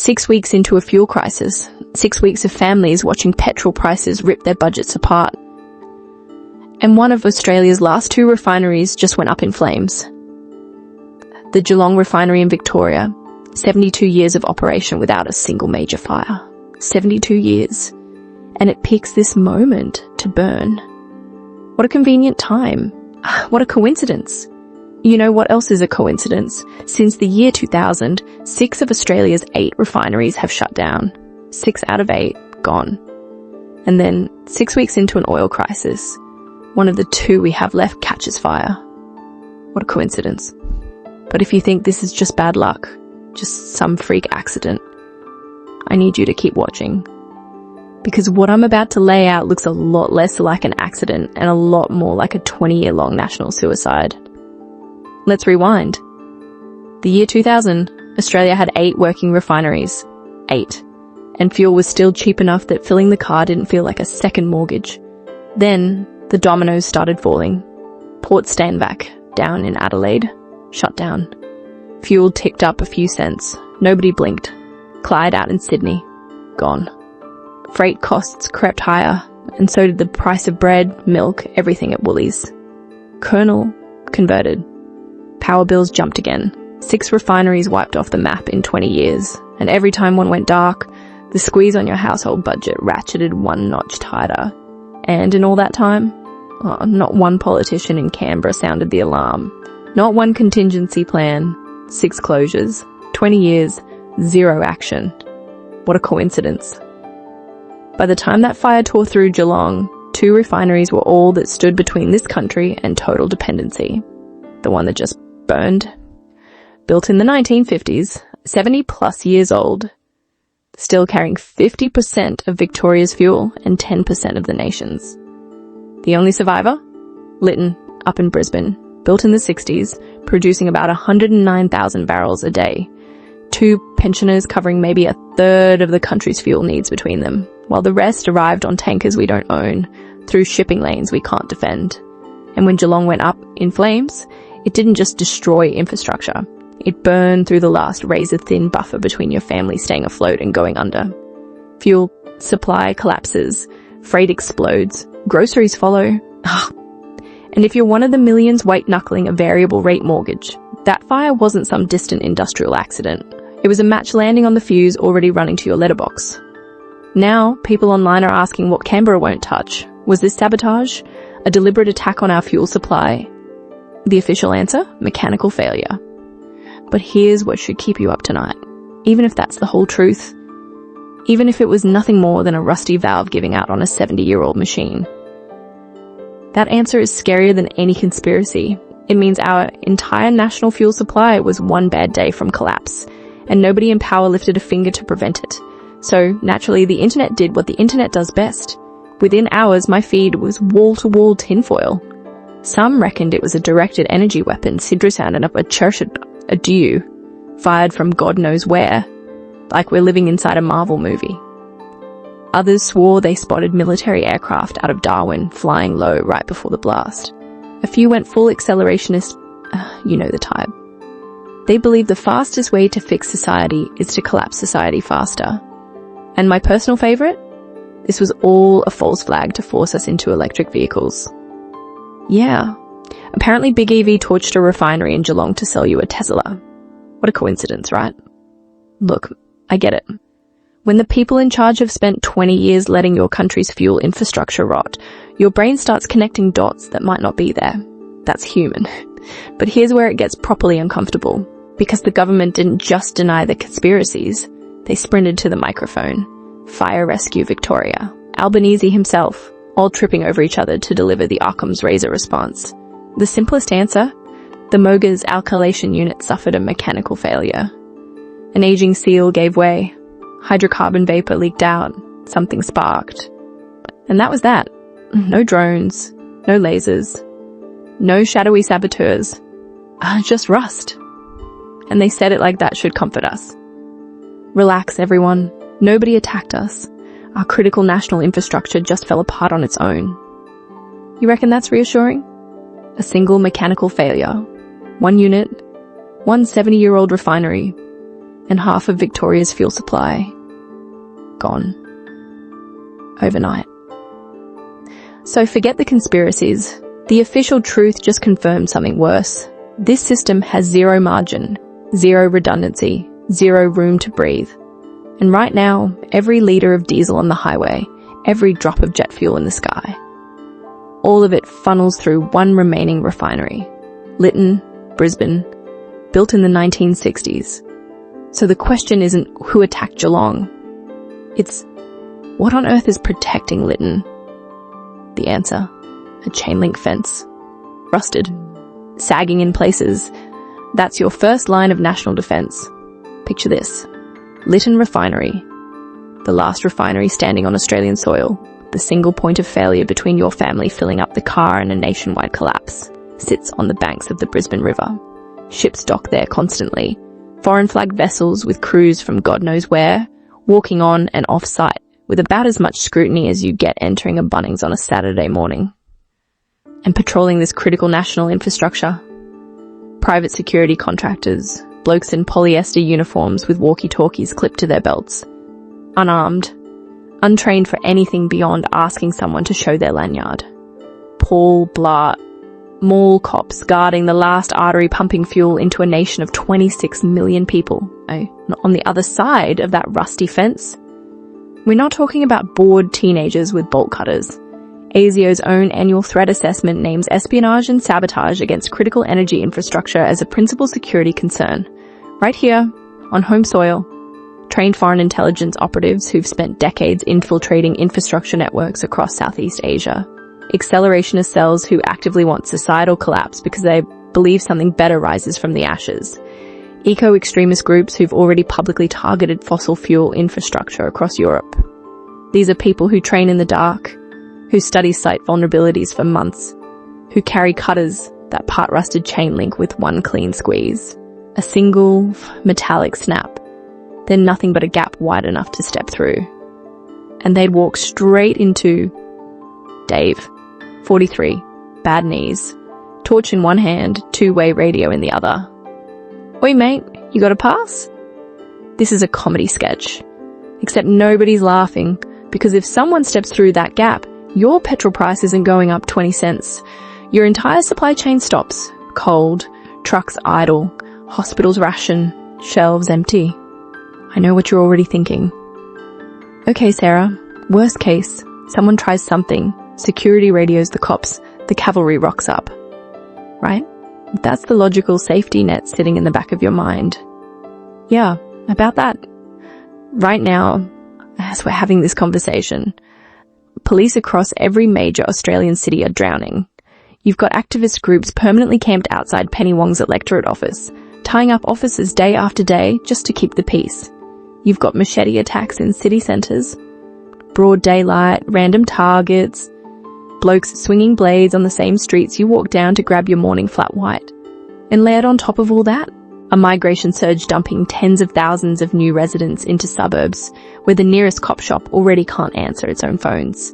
6 weeks into a fuel crisis, 6 weeks of families watching petrol prices rip their budgets apart. And one of Australia's last 2 refineries just went up in flames. The Geelong Refinery in Victoria, 72 years of operation without a single major fire. 72 years. And it picks this moment to burn. What a convenient time. What a coincidence. You know what else is a coincidence? Since the year 2000, 6 of Australia's 8 refineries have shut down. 6 out of 8 gone. And then 6 weeks into an oil crisis, one of the 2 we have left catches fire. What a coincidence. But if you think this is just bad luck, just some freak accident, I need you to keep watching. Because what I'm about to lay out looks a lot less like an accident and a lot more like a 20-year-long national suicide. Let's rewind. The year 2000, Australia had 8 working refineries. 8. And fuel was still cheap enough that filling the car didn't feel like a second mortgage. Then, the dominoes started falling. Port Stanvac, down in Adelaide, shut down. Fuel ticked up a few cents. Nobody blinked. Clyde out in Sydney, gone. Freight costs crept higher, and so did the price of bread, milk, everything at Woolies. Colonel converted. Power bills jumped again. 6 refineries wiped off the map in 20 years, and every time one went dark, the squeeze on your household budget ratcheted one notch tighter. And in all that time, not one politician in Canberra sounded the alarm. Not one contingency plan. 6 closures. 20 years. 0 action. What a coincidence. By the time that fire tore through Geelong, 2 refineries were all that stood between this country and total dependency. The one that just burned. Built in the 1950s, 70 plus years old, still carrying 50% of Victoria's fuel and 10% of the nation's. The only survivor? Lytton, up in Brisbane, built in the 60s, producing about 109,000 barrels a day. 2 pensioners covering maybe a third of the country's fuel needs between them, while the rest arrived on tankers we don't own, through shipping lanes we can't defend. And when Geelong went up in flames, it didn't just destroy infrastructure. It burned through the last razor-thin buffer between your family staying afloat and going under. Fuel supply collapses, freight explodes, groceries follow. And if you're one of the millions white-knuckling a variable rate mortgage, that fire wasn't some distant industrial accident. It was a match landing on the fuse already running to your letterbox. Now, people online are asking what Canberra won't touch. Was this sabotage? A deliberate attack on our fuel supply? The official answer? Mechanical failure. But here's what should keep you up tonight. Even if that's the whole truth. Even if it was nothing more than a rusty valve giving out on a 70-year-old machine. That answer is scarier than any conspiracy. It means our entire national fuel supply was one bad day from collapse, and nobody in power lifted a finger to prevent it. So, naturally, the internet did what the internet does best. Within hours, my feed was wall-to-wall tinfoil. Some reckoned it was a directed energy weapon Sidra sounded up a church adieu, fired from God knows where, like we're living inside a Marvel movie. Others swore they spotted military aircraft out of Darwin flying low right before the blast. A few went full accelerationist, you know the type. They believe the fastest way to fix society is to collapse society faster. And my personal favourite? This was all a false flag to force us into electric vehicles. Yeah. Apparently Big EV torched a refinery in Geelong to sell you a Tesla. What a coincidence, right? Look, I get it. When the people in charge have spent 20 years letting your country's fuel infrastructure rot, your brain starts connecting dots that might not be there. That's human. But here's where it gets properly uncomfortable. Because the government didn't just deny the conspiracies, they sprinted to the microphone. Fire Rescue Victoria, Albanese himself, all tripping over each other to deliver the Occam's razor response. The simplest answer? The Moga's alkylation unit suffered a mechanical failure. An aging seal gave way. Hydrocarbon vapor leaked out. Something sparked. And that was that. No drones, no lasers, no shadowy saboteurs. Just rust. And they said it like that should comfort us. Relax, everyone. Nobody attacked us. Our critical national infrastructure just fell apart on its own. You reckon that's reassuring? A single mechanical failure. One unit. One 70-year-old refinery. and half of Victoria's fuel supply gone overnight. So forget the conspiracies. The official truth just confirmed something worse. This system has zero margin, zero redundancy, zero room to breathe. And right now, every litre of diesel on the highway, every drop of jet fuel in the sky, all of it funnels through one remaining refinery, Lytton, Brisbane, built in the 1960s. So the question isn't who attacked Geelong. It's what on earth is protecting Lytton? The answer, a chain link fence. Rusted, sagging in places. That's your first line of national defence. Picture this. Lytton Refinery, the last refinery standing on Australian soil, the single point of failure between your family filling up the car and a nationwide collapse, sits on the banks of the Brisbane River. Ships dock there constantly. Foreign flagged vessels with crews from God knows where, walking on and off site with about as much scrutiny as you get entering a Bunnings on a Saturday morning. And patrolling this critical national infrastructure. Private security contractors, blokes in polyester uniforms with walkie-talkies clipped to their belts. Unarmed, untrained for anything beyond asking someone to show their lanyard. Paul Blart, mall cops guarding the last artery pumping fuel into a nation of 26 million people. On the other side of that rusty fence. We're not talking about bored teenagers with bolt cutters. ASIO's own annual threat assessment names espionage and sabotage against critical energy infrastructure as a principal security concern. Right here, on home soil, trained foreign intelligence operatives who've spent decades infiltrating infrastructure networks across Southeast Asia. Accelerationist cells who actively want societal collapse because they believe something better rises from the ashes. Eco-extremist groups who've already publicly targeted fossil fuel infrastructure across Europe. These are people who train in the dark, who study site vulnerabilities for months, who carry cutters that part-rusted chain link with one clean squeeze. A single metallic snap. Then nothing but a gap wide enough to step through. And they'd walk straight into Dave, 43, bad knees, torch in one hand, two-way radio in the other. Oi mate, you got a pass? This is a comedy sketch. Except nobody's laughing, because if someone steps through that gap, your petrol price isn't going up 20 cents. Your entire supply chain stops. Cold, trucks idle, hospitals ration, shelves empty. I know what you're already thinking. Okay, Sarah, worst case, someone tries something, security radios the cops, the cavalry rocks up. Right? That's the logical safety net sitting in the back of your mind. Yeah, about that. Right now, as we're having this conversation, police across every major Australian city are drowning. You've got activist groups permanently camped outside Penny Wong's electorate office, tying up officers day after day just to keep the peace. You've got machete attacks in city centres, broad daylight, random targets, blokes swinging blades on the same streets you walk down to grab your morning flat white. And layered on top of all that, a migration surge dumping tens of thousands of new residents into suburbs where the nearest cop shop already can't answer its own phones.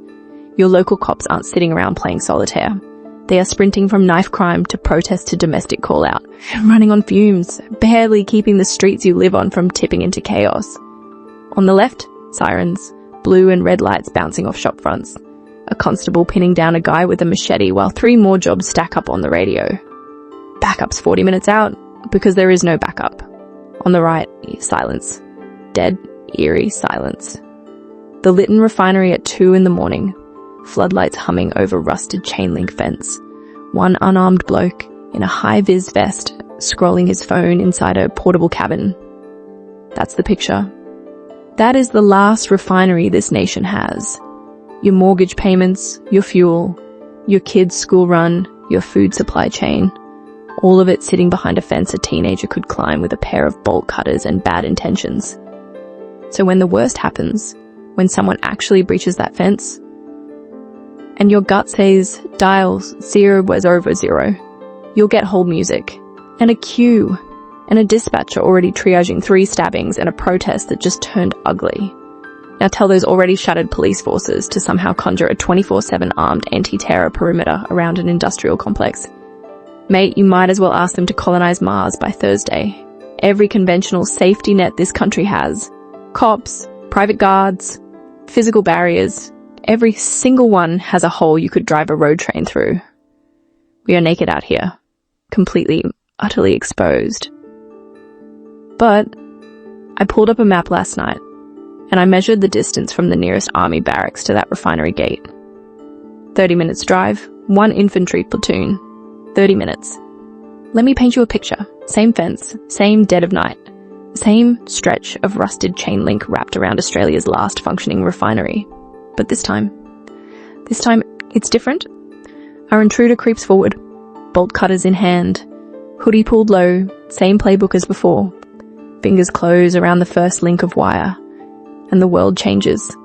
Your local cops aren't sitting around playing solitaire. They are sprinting from knife crime to protest to domestic call-out, running on fumes, barely keeping the streets you live on from tipping into chaos. On the left, sirens, blue and red lights bouncing off shop fronts. A constable pinning down a guy with a machete while 3 more jobs stack up on the radio. Backup's 40 minutes out, because there is no backup. On the right, silence. Dead, eerie silence. The Lytton Refinery at 2 a.m, floodlights humming over rusted chain link fence. One unarmed bloke in a high-vis vest scrolling his phone inside a portable cabin. That's the picture. That is the last refinery this nation has. Your mortgage payments, your fuel, your kids' school run, your food supply chain. All of it sitting behind a fence a teenager could climb with a pair of bolt cutters and bad intentions. So when the worst happens, when someone actually breaches that fence, and your gut says dial 0 was over 0, you'll get hold music, and a queue, and a dispatcher already triaging 3 stabbings and a protest that just turned ugly. Now tell those already shattered police forces to somehow conjure a 24/7 armed anti-terror perimeter around an industrial complex. Mate, you might as well ask them to colonize Mars by Thursday. every conventional safety net this country has. Cops, private guards, physical barriers. Every single one has a hole you could drive a road train through. We are naked out here, completely, utterly exposed. But I pulled up a map last night, and I measured the distance from the nearest army barracks to that refinery gate. 30 minutes drive, 1 infantry platoon. 30 minutes. Let me paint you a picture. Same fence, same dead of night, same stretch of rusted chain link wrapped around Australia's last functioning refinery. But this time it's different. Our intruder creeps forward, bolt cutters in hand, hoodie pulled low, same playbook as before. Fingers close around the first link of wire, and the world changes.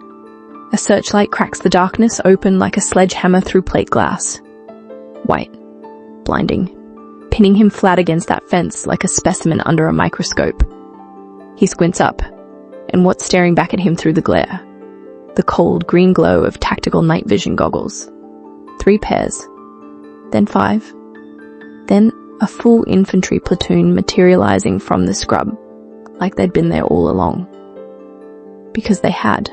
A searchlight cracks the darkness open like a sledgehammer through plate glass. White, blinding, pinning him flat against that fence like a specimen under a microscope. He squints up, and what's staring back at him through the glare? The cold green glow of tactical night vision goggles. 3 pairs, then 5, then a full infantry platoon materializing from the scrub, like they'd been there all along. Because they had.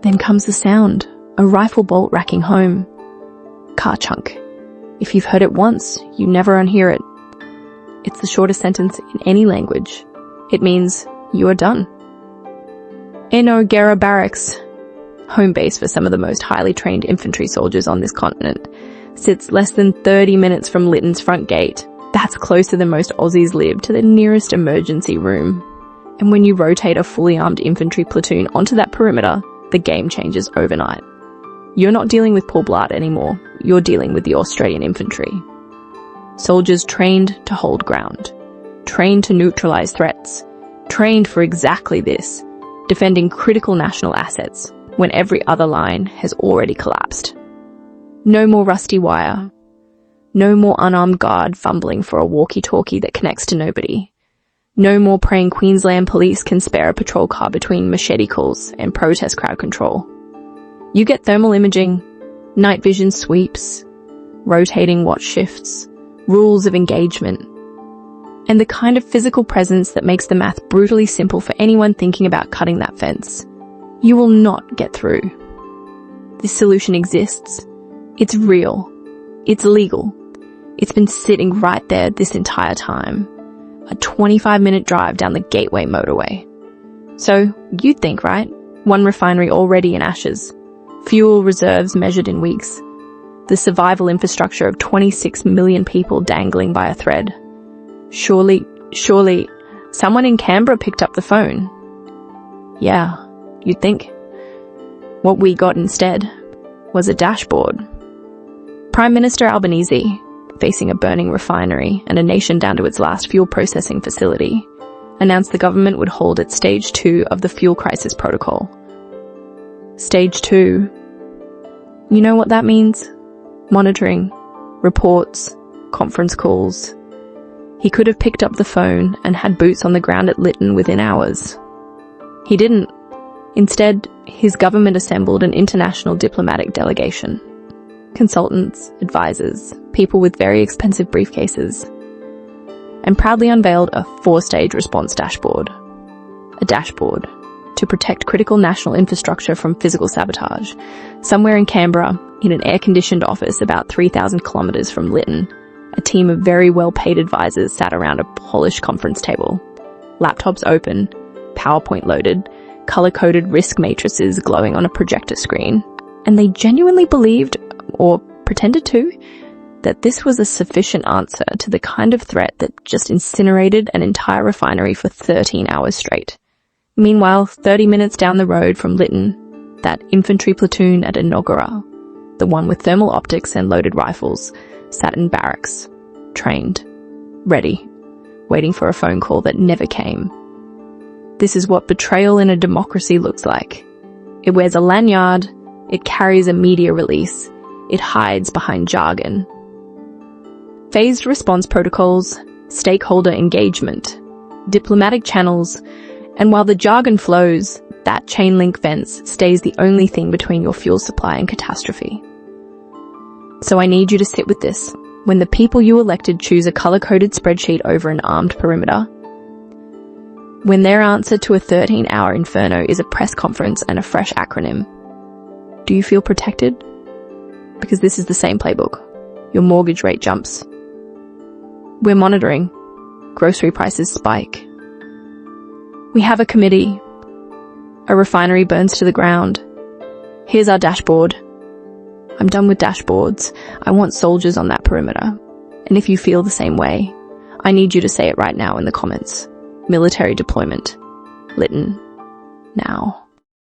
Then comes the sound, a rifle bolt racking home. Car chunk. If you've heard it once, you never unhear it. It's the shortest sentence in any language. It means you are done. Canberra Barracks, home base for some of the most highly trained infantry soldiers on this continent, sits less than 30 minutes from Lytton's front gate. That's closer than most Aussies live to the nearest emergency room. And when you rotate a fully armed infantry platoon onto that perimeter, the game changes overnight. You're not dealing with Paul Blart anymore. You're dealing with the Australian infantry. Soldiers trained to hold ground, trained to neutralize threats, trained for exactly this, defending critical national assets when every other line has already collapsed. No more rusty wire. No more unarmed guard fumbling for a walkie-talkie that connects to nobody. No more praying Queensland police can spare a patrol car between machete calls and protest crowd control. You get thermal imaging, night vision sweeps, rotating watch shifts, rules of engagement, and the kind of physical presence that makes the math brutally simple for anyone thinking about cutting that fence. You will not get through. This solution exists. It's real. It's legal. It's been sitting right there this entire time. A 25-minute drive down the Gateway motorway. So, you'd think, right? 1 refinery already in ashes. Fuel reserves measured in weeks. The survival infrastructure of 26 million people dangling by a thread. Surely, someone in Canberra picked up the phone. Yeah, you'd think. What we got instead was a dashboard. Prime Minister Albanese, facing a burning refinery and a nation down to its last fuel processing facility, announced the government would hold its Stage 2 of the fuel crisis protocol. Stage 2. You know what that means? Monitoring, reports, conference calls. He could have picked up the phone and had boots on the ground at Lytton within hours. He didn't. Instead, his government assembled an international diplomatic delegation. Consultants, advisors, people with very expensive briefcases, and proudly unveiled a 4-stage response dashboard. A dashboard to protect critical national infrastructure from physical sabotage. Somewhere in Canberra, in an air-conditioned office about 3,000 kilometres from Lytton, a team of very well-paid advisors sat around a polished conference table. Laptops open, PowerPoint loaded, colour-coded risk matrices glowing on a projector screen. And they genuinely believed, or pretended to, that this was a sufficient answer to the kind of threat that just incinerated an entire refinery for 13 hours straight. Meanwhile, 30 minutes down the road from Lytton, that infantry platoon at Inaugura, the one with thermal optics and loaded rifles, sat in barracks, trained, ready, waiting for a phone call that never came. This is what betrayal in a democracy looks like. It wears a lanyard, it carries a media release, it hides behind jargon. Phased response protocols, stakeholder engagement, diplomatic channels, and while the jargon flows, that chain link fence stays the only thing between your fuel supply and catastrophe. So I need you to sit with this. When the people you elected choose a color-coded spreadsheet over an armed perimeter, when their answer to a 13-hour inferno is a press conference and a fresh acronym. Do you feel protected? Because this is the same playbook. Your mortgage rate jumps. We're monitoring. Grocery prices spike. We have a committee. A refinery burns to the ground. Here's our dashboard. I'm done with dashboards. I want soldiers on that perimeter. And if you feel the same way, I need you to say it right now in the comments. Military deployment. Lytton. Now.